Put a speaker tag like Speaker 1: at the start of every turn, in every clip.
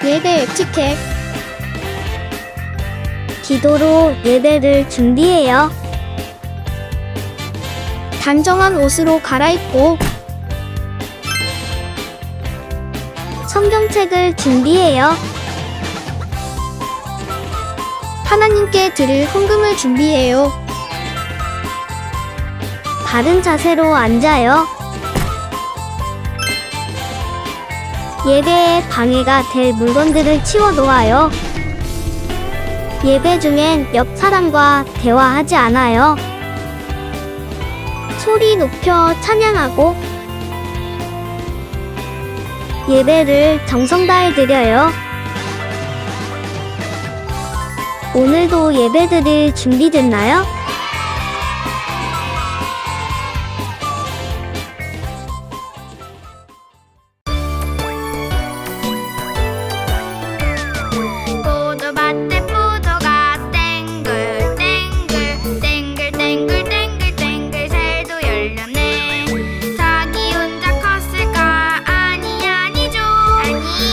Speaker 1: 예배 에티켓.
Speaker 2: 기도로 예배를 준비해요.
Speaker 1: 단정한 옷으로 갈아입고
Speaker 2: 성경책을 준비해요.
Speaker 1: 하나님께 드릴 헌금을 준비해요.
Speaker 2: 바른 자세로 앉아요. 예배에 방해가 될 물건들을 치워 놓아요. 예배 중엔 옆 사람과 대화하지 않아요. 소리 높여 찬양하고 예배를 정성 다해 드려요. 오늘도 예배 드릴 준비됐나요?
Speaker 3: 포도밭에 포도가 땡글땡글 땡글땡글땡글땡글 새도 열렸네. 자기 혼자 컸을까? 아니 아니죠.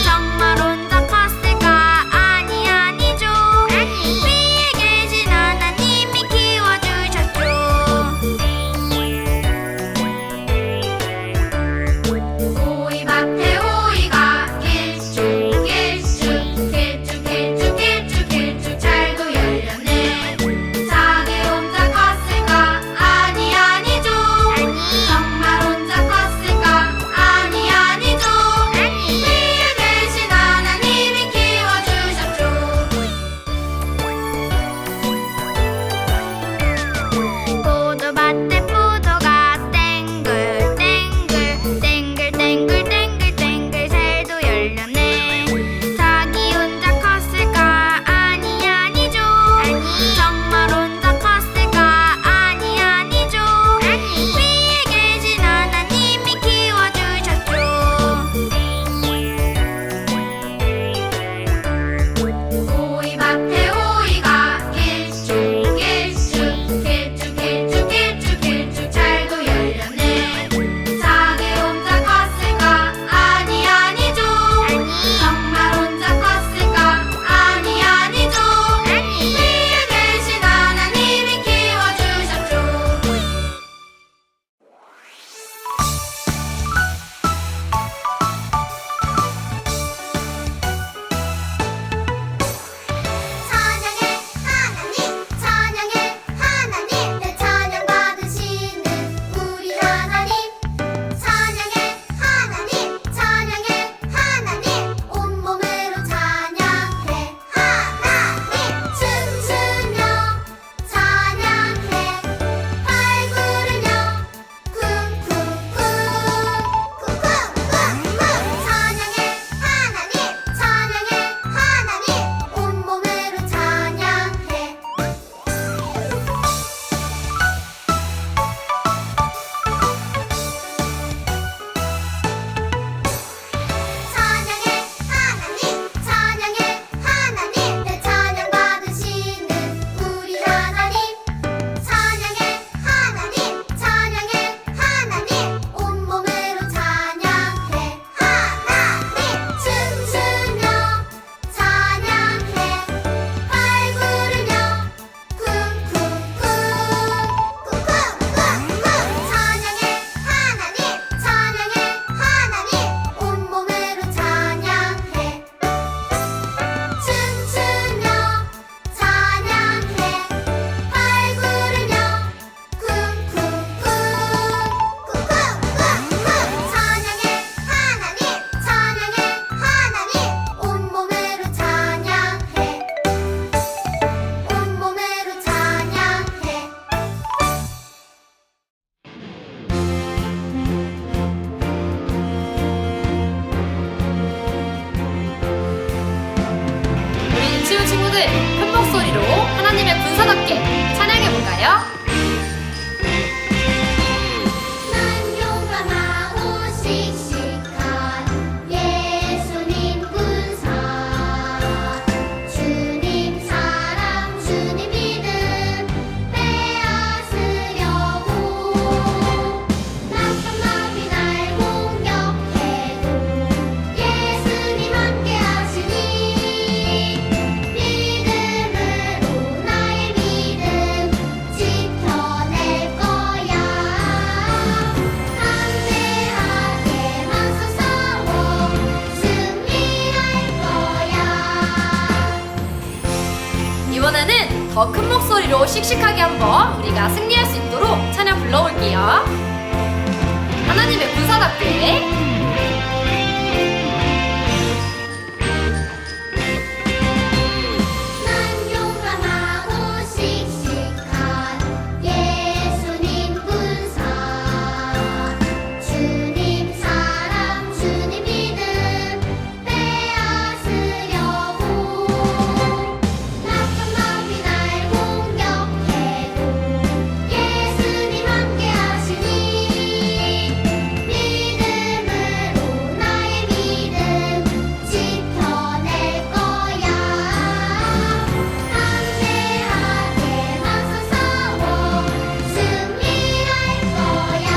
Speaker 3: 정말 혼자 컸을까? 아니 아니죠. 위에 계신 하나님이 키워주셨죠. 오이밭에 오이가 길쭉길쭉 길쭉길쭉길쭉길쭉 잘도 열렸네. 자기 혼자 컸을까? 아니 아니죠. 정말 혼자 컸을까? 아니 아니죠. 위에 계신 하나님이 키워주셨죠. 포도밭에 포도가 땡글땡글 땡글땡글땡글땡글 새도 열렸네. 자기 혼자 컸을까? 아니 아니죠. 정말 혼자 컸을까? 아니 아니죠. 위에 계신 하나님이 키워주셨죠. 오이밭에 오이가 길쭉길쭉 길쭉길쭉길쭉길쭉 잘도 열렸네. 자기 혼자 컸을까? 아니 아니죠. 정말 혼자 컸을까? 아니 아니죠. 위에 계신 하나님이 키워주셨죠. 찬양해 하나님 대찬양 받으시는 우리 하나님. 찬양해 하나님 온몸으로 찬양해 하나님. 춤추며 찬양해 팔 구르며 쿵쿵쿵 쿵쿵쿵쿵. 찬양해 하나님 온몸으로 찬양해. 찬양해 하나님 대찬양 받으시는 우리 하나님. 찬양해 하나님 온몸으로 찬양해 하나님. 춤추며 찬양해 팔 구르며 쿵쿵쿵 쿵쿵쿵. 찬양해 하나님 온몸으로 찬양해 춤추며 찬양해 팔 구르며 쿵쿵쿵 쿵쿵쿵. 찬양해 하나님 온몸으로 찬양해 온몸으로 찬양해.
Speaker 4: 우리 유치원 친구들 큰 목소리로 하나님의 분사답게 찬양해볼까요?
Speaker 3: 난 용감하고 씩씩한 예수님 군사. 주님 사랑 주님 믿음 빼앗으려고 나쁜 마귀 날 공격해도 예수님 함께 하시니
Speaker 4: 더 큰 목소리로 씩씩하게 한번 우리가 승리할 수 있도록 찬양 불러볼게요. 하나님의 군사답게.
Speaker 3: 난 용감하고 씩씩한 예수님 군사 주님 사랑 주님 믿음 빼앗으려고 나쁜 놈이 날 공격해도 예수님 함께 하시니 믿음으로 나의 믿음 지켜낼 거야 담대하게 맞서 싸워 승리할 거야.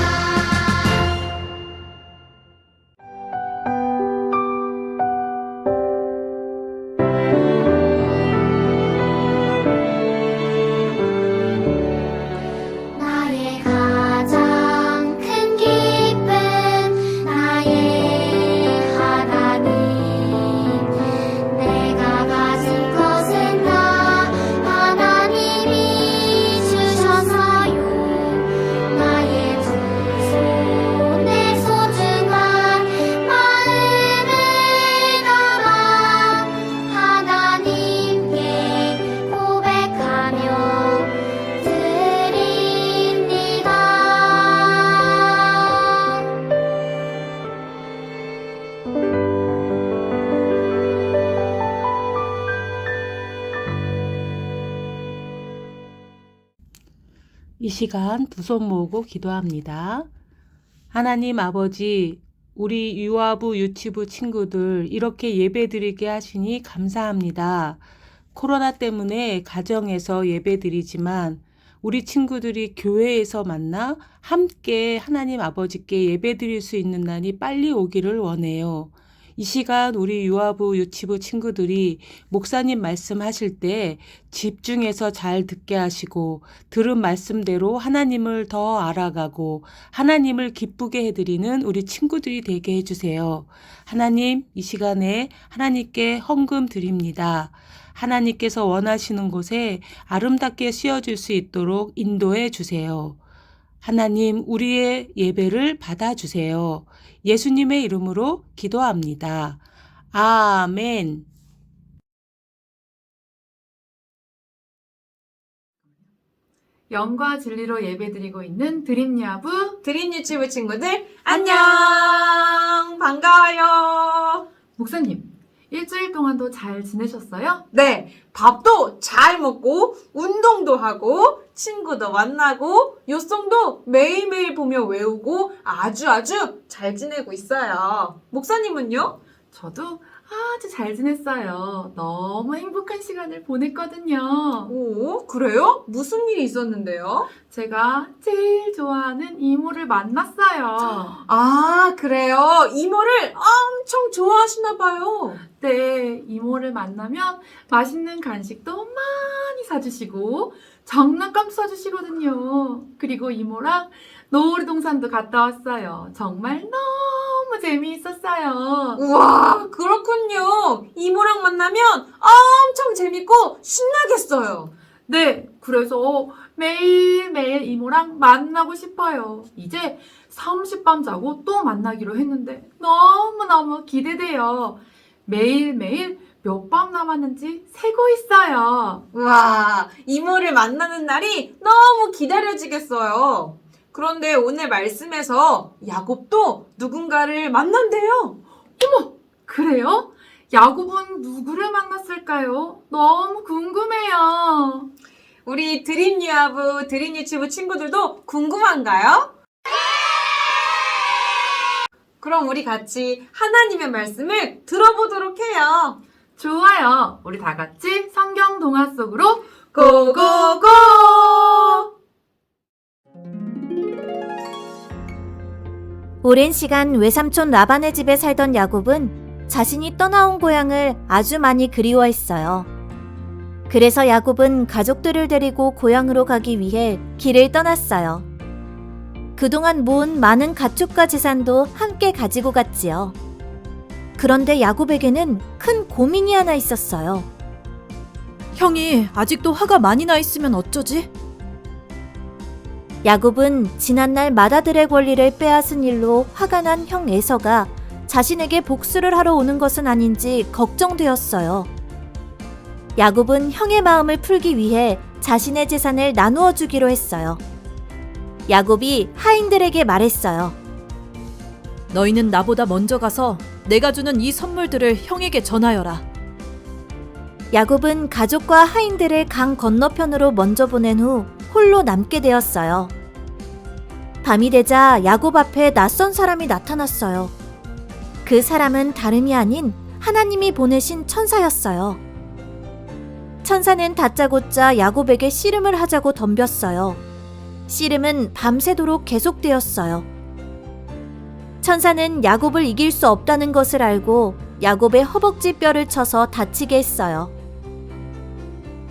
Speaker 3: 나의 가장 큰 기쁨 나의 하나님 내가 가진 것은 다 하나님이 주셔서요 나의 두 손에 소중한 마음을 담아 하나님께 고백하며 드립니다.
Speaker 5: 이 시간 두 손 모으고 기도합니다. 하나님 아버지, 우리 유아부 유치부 친구들 이렇게 예배드리게 하시니 감사합니다. 코로나 때문에 가정에서 예배드리지만 우리 친구들이 교회에서 만나 함께 하나님 아버지께 예배드릴 수 있는 날이 빨리 오기를 원해요. 이 시간 우리 유아부 유치부 친구들이 목사님 말씀하실 때 집중해서 잘 듣게 하시고 들은 말씀대로 하나님을 더 알아가고 하나님을 기쁘게 해드리는 우리 친구들이 되게 해주세요. 하나님, 이 시간에 하나님께 헌금 드립니다. 하나님께서 원하시는 곳에 아름답게 씌워줄 수 있도록 인도해 주세요. 하나님, 우리의 예배를 받아주세요. 예수님의 이름으로 기도합니다. 아멘.
Speaker 6: 영과 진리로 예배드리고 있는 드림야부
Speaker 7: 드림 유치부 친구들 안녕 반가워요.
Speaker 6: 목사님, 일주일 동안도 잘 지내셨어요?
Speaker 7: 네, 밥도 잘 먹고 운동도 하고 친구도 만나고 요송도 매일매일 보며 외우고 아주 잘 지내고 있어요. 목사님은요?
Speaker 6: 저도 아주 잘 지냈어요. 너무 행복한 시간을 보냈거든요.
Speaker 7: 오, 그래요? 무슨 일이 있었는데요?
Speaker 6: 제가 제일 좋아하는 이모를 만났어요.
Speaker 7: 아, 그래요? 이모를 엄청 좋아하시나 봐요.
Speaker 6: 네, 이모를 만나면 맛있는 간식도 많이 사주시고 장난감 사주시거든요. 그리고 이모랑 놀이동산도 갔다 왔어요. 정말 너무 재미있었어요.
Speaker 7: 우와, 그렇군요. 이모랑 만나면 엄청 재밌고 신나겠어요.
Speaker 6: 네, 그래서 매일매일 이모랑 만나고 싶어요. 이제 30밤 자고 또 만나기로 했는데 너무너무 기대돼요. 매일매일 몇 밤 남았는지 세고 있어요.
Speaker 7: 우와, 이모를 만나는 날이 너무 기다려지겠어요. 그런데 오늘 말씀에서 야곱도 누군가를 만난대요.
Speaker 6: 그래요? 야곱은 누구를 만났을까요? 너무 궁금해요.
Speaker 7: 우리 드림 유아부, 드림 유치부 친구들도 궁금한가요? 그럼 우리 같이 하나님의 말씀을 들어보도록 해요.
Speaker 6: 좋아요. 우리 다 같이 성경 동화 속으로
Speaker 7: 고고고!
Speaker 8: 오랜 시간 외삼촌 라반의 집에 살던 야곱은 자신이 떠나온 고향을 아주 많이 그리워했어요. 그래서 야곱은 가족들을 데리고 고향으로 가기 위해 길을 떠났어요. 그동안 모은 많은 가축과 재산도 함께 가지고 갔지요. 그런데 야곱에게는 큰 고민이 하나 있었어요.
Speaker 9: 형이 아직도 화가 많이 나 있으면 어쩌지?
Speaker 8: 야곱은 지난날 맏아들의 권리를 빼앗은 일로 화가 난 형 에서가 자신에게 복수를 하러 오는 것은 아닌지 걱정되었어요. 야곱은 형의 마음을 풀기 위해 자신의 재산을 나누어 주기로 했어요. 야곱이 하인들에게 말했어요.
Speaker 9: 너희는 나보다 먼저 가서 내가 주는 이 선물들을 형에게 전하여라.
Speaker 8: 야곱은 가족과 하인들을 강 건너편으로 먼저 보낸 후 홀로 남게 되었어요. 밤이 되자 야곱 앞에 낯선 사람이 나타났어요. 그 사람은 다름이 아닌 하나님이 보내신 천사였어요. 천사는 다짜고짜 야곱에게 씨름을 하자고 덤볐어요. 씨름은 밤새도록 계속되었어요. 천사는 야곱을 이길 수 없다는 것을 알고 야곱의 허벅지 뼈를 쳐서 다치게 했어요.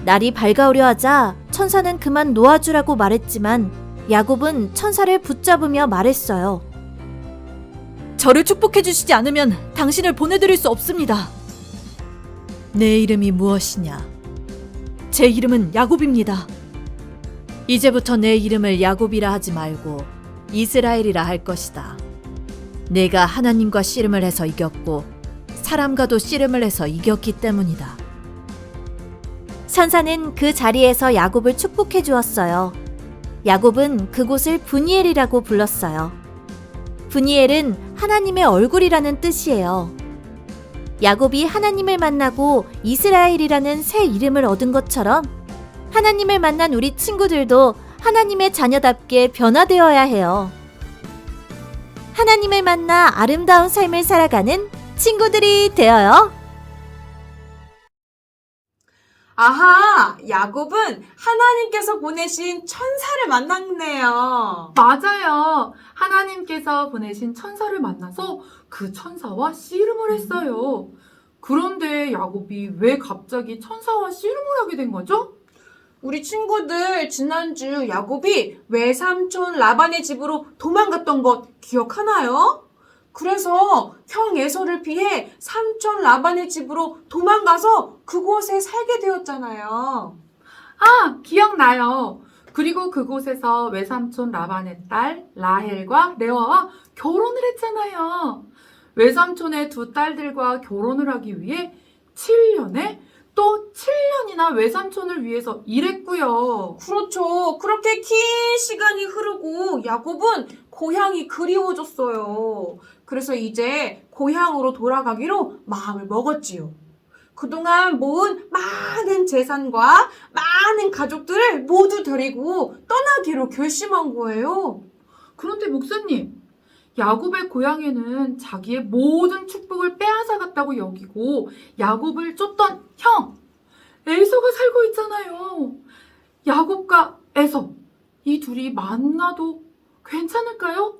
Speaker 8: 날이 밝아오려 하자 천사는 그만 놓아주라고 말했지만 야곱은 천사를 붙잡으며 말했어요.
Speaker 9: 저를 축복해 주시지 않으면 당신을 보내드릴 수 없습니다. 내 이름이 무엇이냐? 제 이름은 야곱입니다. 이제부터 내 이름을 야곱이라 하지 말고 이스라엘이라 할 것이다. 내가 하나님과 씨름을 해서 이겼고 사람과도 씨름을 해서 이겼기 때문이다.
Speaker 8: 천사는 그 자리에서 야곱을 축복해 주었어요. 야곱은 그곳을 브니엘이라고 불렀어요. 브니엘은 하나님의 얼굴이라는 뜻이에요. 야곱이 하나님을 만나고 이스라엘이라는 새 이름을 얻은 것처럼 하나님을 만난 우리 친구들도 하나님의 자녀답게 변화되어야 해요. 하나님을 만나 아름다운 삶을 살아가는 친구들이 되어요.
Speaker 7: 아하, 야곱은 하나님께서 보내신 천사를 만났네요.
Speaker 6: 맞아요. 하나님께서 보내신 천사를 만나서 그 천사와 씨름을 했어요. 그런데 야곱이 왜 갑자기 천사와 씨름을 하게 된 거죠?
Speaker 7: 우리 친구들 지난주 야곱이 외삼촌 라반의 집으로 도망갔던 것 기억하나요? 그래서 형 에서를 피해 삼촌 라반의 집으로 도망가서 그곳에 살게 되었잖아요.
Speaker 6: 아, 기억나요. 그리고 그곳에서 외삼촌 라반의 딸 라헬과 레아와 결혼을 했잖아요. 외삼촌의 두 딸들과 결혼을 하기 위해 7년에 또 7년이나 외삼촌을 위해서 일했고요.
Speaker 7: 그렇죠. 그렇게 긴 시간이 흐르고 야곱은 고향이 그리워졌어요. 그래서 이제 고향으로 돌아가기로 마음을 먹었지요. 그동안 모은 많은 재산과 많은 가족들을 모두 데리고 떠나기로 결심한 거예요.
Speaker 6: 그런데 목사님, 야곱의 고향에는 자기의 모든 축복을 빼앗아갔다고 여기고 야곱을 쫓던 형 에서가 살고 있잖아요. 야곱과 에서, 이 둘이 만나도 괜찮을까요?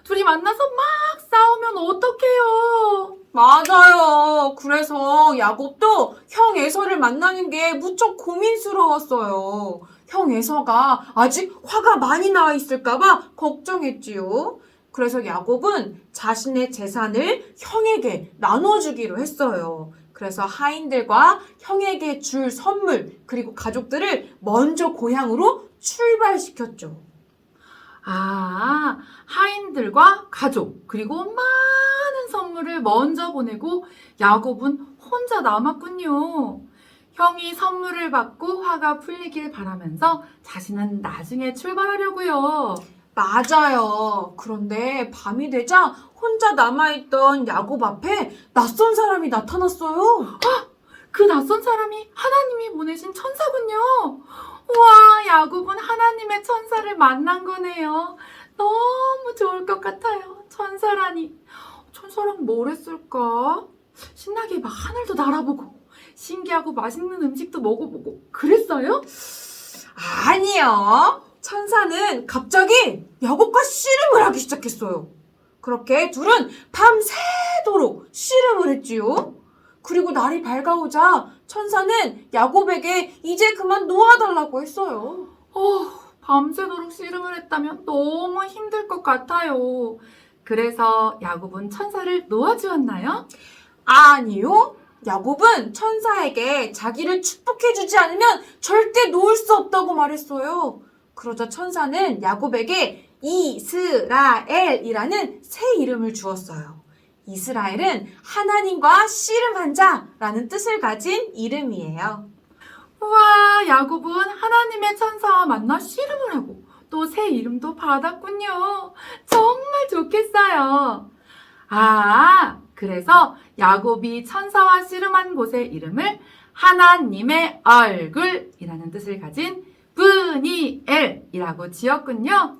Speaker 6: 둘이 만나서 막 싸우면 어떡해요?
Speaker 7: 맞아요. 그래서 야곱도 형 에서를 만나는 게 무척 고민스러웠어요. 형 에서가 아직 화가 많이 나 있을까봐 걱정했지요. 그래서 야곱은 자신의 재산을 형에게 나눠주기로 했어요. 그래서 하인들과 형에게 줄 선물 그리고 가족들을 먼저 고향으로 출발시켰죠.
Speaker 6: 아, 하인들과 가족 그리고 많은 선물을 먼저 보내고 야곱은 혼자 남았군요. 형이 선물을 받고 화가 풀리길 바라면서 자신은 나중에 출발하려고요.
Speaker 7: 맞아요. 그런데 밤이 되자 혼자 남아있던 야곱 앞에 낯선 사람이 나타났어요.
Speaker 6: 그 낯선 사람이 하나님이 보내신 천사군요. 우와, 야곱은 하나님의 천사를 만난 거네요. 너무 좋을 것 같아요. 천사라니. 천사랑 뭘 했을까? 신나게 막 하늘도 날아보고 신기하고 맛있는 음식도 먹어보고 그랬어요?
Speaker 7: 아니요. 천사는 갑자기 야곱과 씨름을 하기 시작했어요. 그렇게 둘은 밤새도록 씨름을 했지요. 그리고 날이 밝아오자 천사는 야곱에게 이제 그만 놓아달라고 했어요.
Speaker 6: 밤새도록 씨름을 했다면 너무 힘들 것 같아요. 그래서 야곱은 천사를 놓아주었나요?
Speaker 7: 아니요. 야곱은 천사에게 자기를 축복해주지 않으면 절대 놓을 수 없다고 말했어요. 그러자 천사는 야곱에게 이스라엘이라는 새 이름을 주었어요. 이스라엘은 하나님과 씨름한 자라는 뜻을 가진 이름이에요.
Speaker 6: 우와, 야곱은 하나님의 천사와 만나 씨름을 하고 또 새 이름도 받았군요. 정말 좋겠어요. 아, 그래서 야곱이 천사와 씨름한 곳의 이름을 하나님의 얼굴이라는 뜻을 가진 브니엘이라고 지었군요.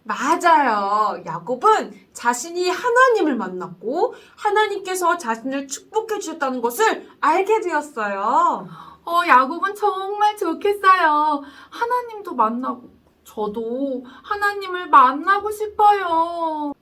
Speaker 7: 맞아요. 야곱은 자신이 하나님을 만났고 하나님께서 자신을 축복해 주셨다는 것을 알게 되었어요.
Speaker 6: 야곱은 정말 좋겠어요. 하나님도 만나고 저도 하나님을 만나고 싶어요.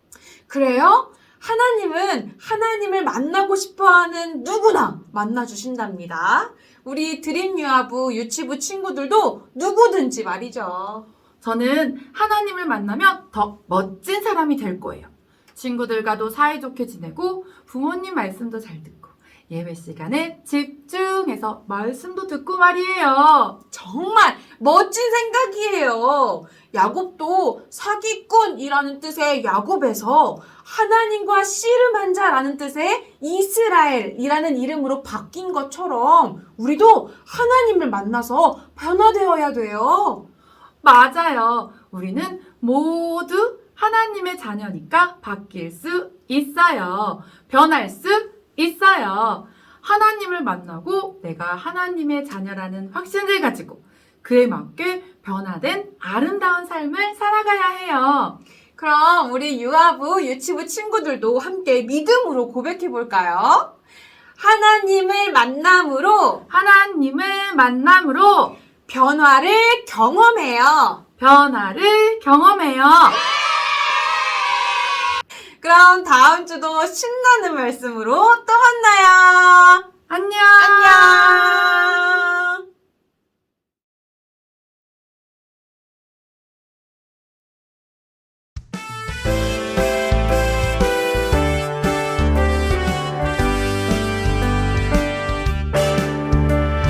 Speaker 7: 그래요? 하나님은 하나님을 만나고 싶어하는 누구나 만나주신답니다. 우리 드림유아부 유치부 친구들도 누구든지 말이죠.
Speaker 6: 저는 하나님을 만나면 더 멋진 사람이 될 거예요. 친구들과도 사이좋게 지내고 부모님 말씀도 잘 듣고 예배 시간에 집중해서 말씀도 듣고 말이에요.
Speaker 7: 정말 멋진 생각이에요. 야곱도 사기꾼이라는 뜻의 야곱에서 하나님과 씨름한 자라는 뜻의 이스라엘이라는 이름으로 바뀐 것처럼 우리도 하나님을 만나서 변화되어야 돼요.
Speaker 6: 맞아요. 우리는 모두 하나님의 자녀니까 바뀔 수 있어요. 변할 수 있어요. 하나님을 만나고 내가 하나님의 자녀라는 확신을 가지고 그에 맞게 변화된 아름다운 삶을 살아가야 해요.
Speaker 7: 그럼 우리 유아부, 유치부 친구들도 함께 믿음으로 고백해 볼까요? 하나님을 만남으로 변화를 경험해요. 그럼 다음 주도 신나는 말씀으로 또 만나요.
Speaker 6: 안녕.
Speaker 7: 안녕.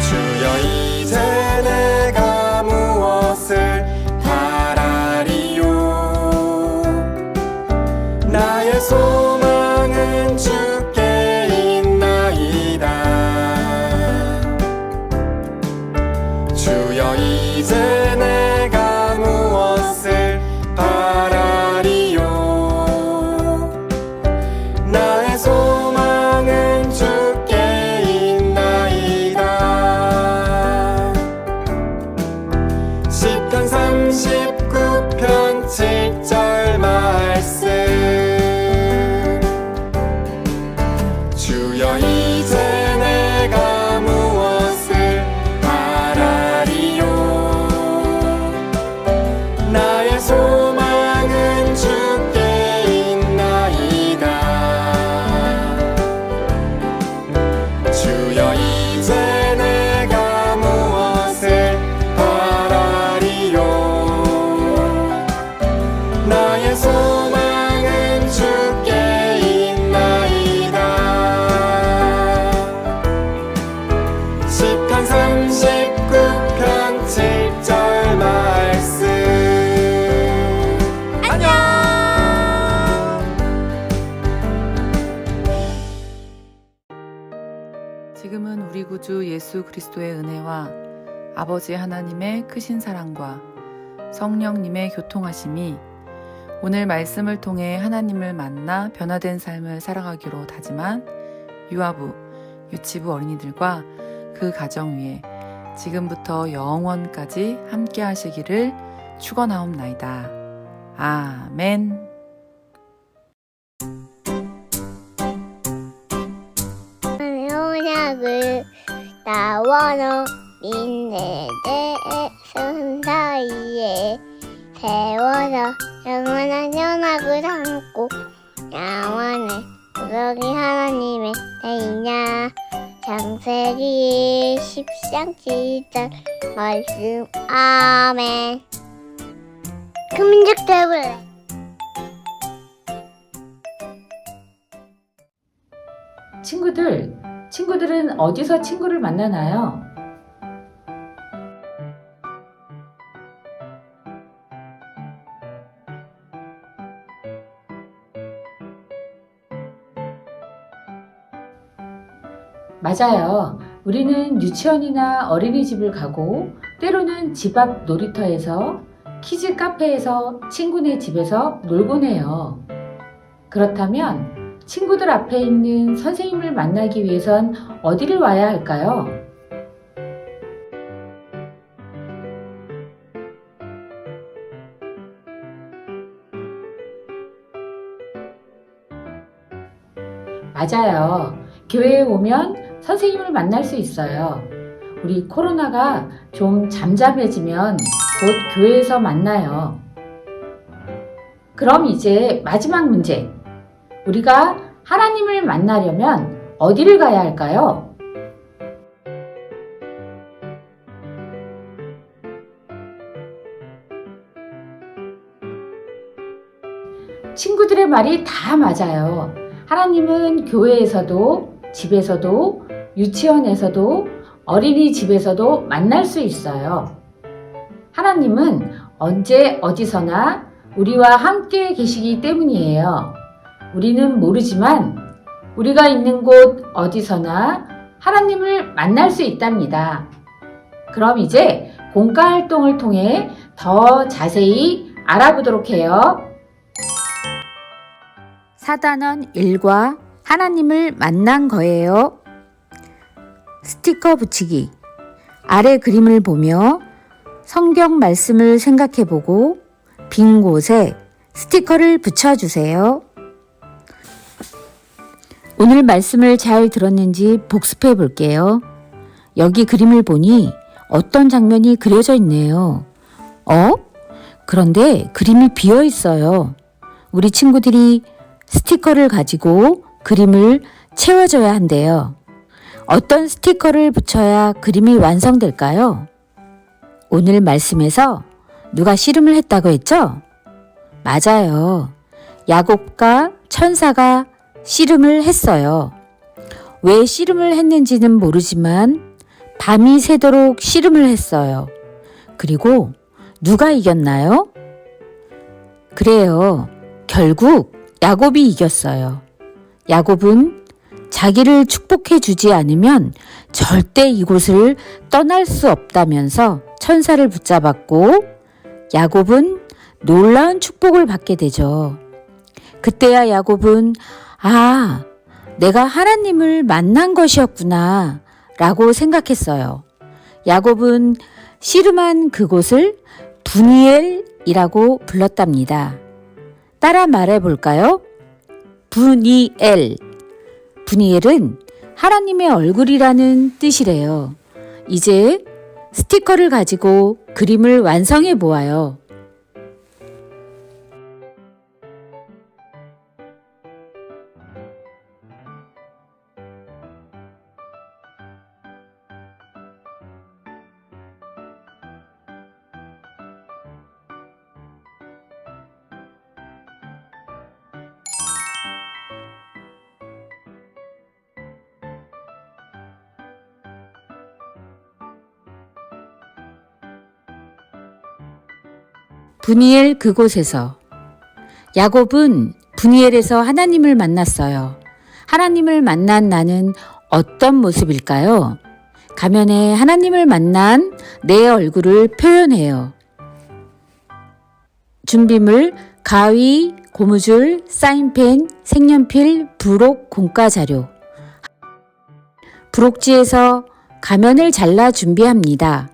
Speaker 10: 주여 이제 내가 무엇을 바라리요 나의 소망은 주께 있나이다 주여 이제 내가 무엇을 바라리요 나의 소망은 주께 있나이다 시편 39편 7절 말씀 주여 이제 내가 무엇을 바라리요 나의 소망은 주께 있나이다 주여 이제 내가 무엇을 바라리요 나의 소망은 주께 있나이다 시편 39편 7절 말씀 안녕
Speaker 11: 지금은 우리 구주 예수 그리스도의 은혜와 아버지 하나님의 크신 사랑과 성령님의 교통하심이 오늘 말씀을 통해 하나님을 만나 변화된 삶을 살아가기로 다짐한 유아부, 유치부 어린이들과 그 가정 위에 지금부터 영원까지 함께 하시기를 축원하옵나이다. 아멘.
Speaker 3: 언약을 나와노 민네대 손 사이에 세워서 영원한 연합을 삼고 영원의 구속이 하나님의 대이냐 창세기 10장 7절 말씀 아멘. 금민족 대불
Speaker 12: 친구들, 친구들은 어디서 친구를 만나나요? 맞아요. 우리는 유치원이나 어린이집을 가고 때로는 집 앞 놀이터에서 키즈 카페에서 친구네 집에서 놀곤 해요. 그렇다면 친구들 앞에 있는 선생님을 만나기 위해선 어디를 와야 할까요? 맞아요. 교회에 오면 선생님을 만날 수 있어요. 우리 코로나가 좀 잠잠해지면 곧 교회에서 만나요. 그럼 이제 마지막 문제. 우리가 하나님을 만나려면 어디를 가야 할까요? 친구들의 말이 다 맞아요. 하나님은 교회에서도, 집에서도, 유치원에서도, 어린이집에서도 만날 수 있어요. 하나님은 언제 어디서나 우리와 함께 계시기 때문이에요. 우리는 모르지만 우리가 있는 곳 어디서나 하나님을 만날 수 있답니다. 그럼 이제 공과 활동을 통해 더 자세히 알아보도록 해요. 4단원 1과 하나님을 만난 거예요. 스티커 붙이기. 아래 그림을 보며 성경 말씀을 생각해보고 빈 곳에 스티커를 붙여주세요. 오늘 말씀을 잘 들었는지 복습해 볼게요. 여기 그림을 보니 어떤 장면이 그려져 있네요. 그런데 그림이 비어 있어요. 우리 친구들이 스티커를 가지고 그림을 채워줘야 한대요. 어떤 스티커를 붙여야 그림이 완성될까요? 오늘 말씀에서 누가 씨름을 했다고 했죠? 맞아요. 야곱과 천사가 씨름을 했어요. 왜 씨름을 했는지는 모르지만 밤이 새도록 씨름을 했어요. 그리고 누가 이겼나요? 그래요. 결국 야곱이 이겼어요. 야곱은 자기를 축복해 주지 않으면 절대 이곳을 떠날 수 없다면서 천사를 붙잡았고 야곱은 놀라운 축복을 받게 되죠. 그때야 야곱은 내가 하나님을 만난 것이었구나 라고 생각했어요. 야곱은 씨름한 그곳을 브니엘이라고 불렀답니다. 따라 말해볼까요? 브니엘. 브니엘은 하나님의 얼굴이라는 뜻이래요. 이제 스티커를 가지고 그림을 완성해 보아요. 브니엘 그곳에서. 야곱은 브니엘에서 하나님을 만났어요. 하나님을 만난 나는 어떤 모습일까요? 가면에 하나님을 만난 내 얼굴을 표현해요. 준비물, 가위, 고무줄, 사인펜, 색연필, 부록, 공과 자료. 부록지에서 가면을 잘라 준비합니다.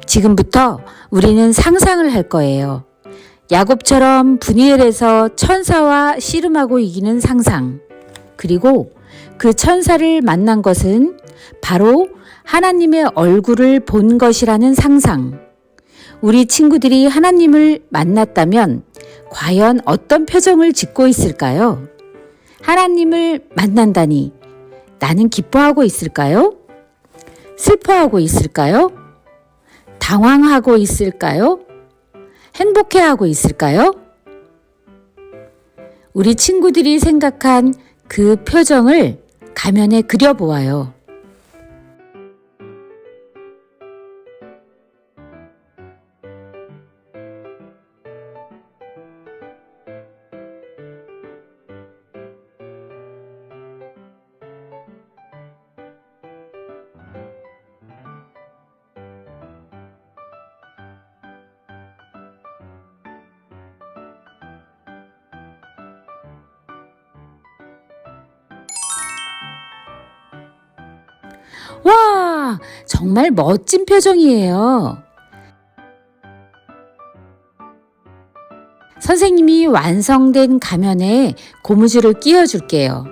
Speaker 12: 지금부터 우리는 상상을 할 거예요. 야곱처럼 브니엘에서 천사와 씨름하고 이기는 상상. 그리고 그 천사를 만난 것은 바로 하나님의 얼굴을 본 것이라는 상상. 우리 친구들이 하나님을 만났다면 과연 어떤 표정을 짓고 있을까요? 하나님을 만난다니 나는 기뻐하고 있을까요? 슬퍼하고 있을까요? 당황하고 있을까요? 행복해하고 있을까요? 우리 친구들이 생각한 그 표정을 가면에 그려보아요. 와, 정말 멋진 표정이에요. 선생님이 완성된 가면에 고무줄을 끼워줄게요.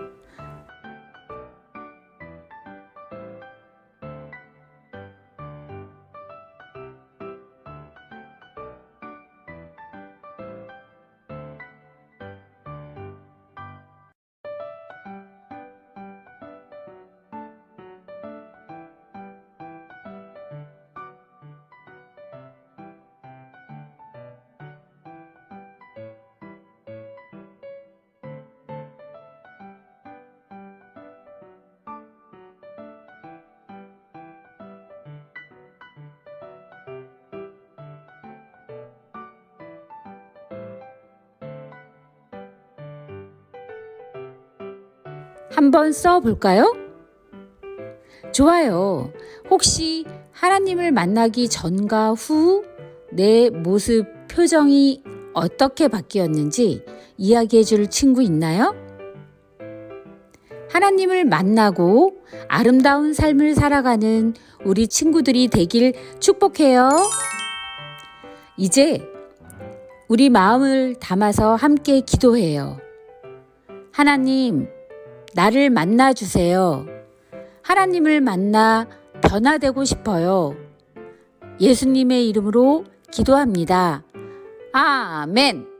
Speaker 12: 한번 써볼까요? 좋아요. 혹시 하나님을 만나기 전과 후 내 모습, 표정이 어떻게 바뀌었는지 이야기해 줄 친구 있나요? 하나님을 만나고 아름다운 삶을 살아가는 우리 친구들이 되길 축복해요. 이제 우리 마음을 담아서 함께 기도해요. 하나님, 나를 만나주세요. 하나님을 만나 변화되고 싶어요. 예수님의 이름으로 기도합니다. 아멘.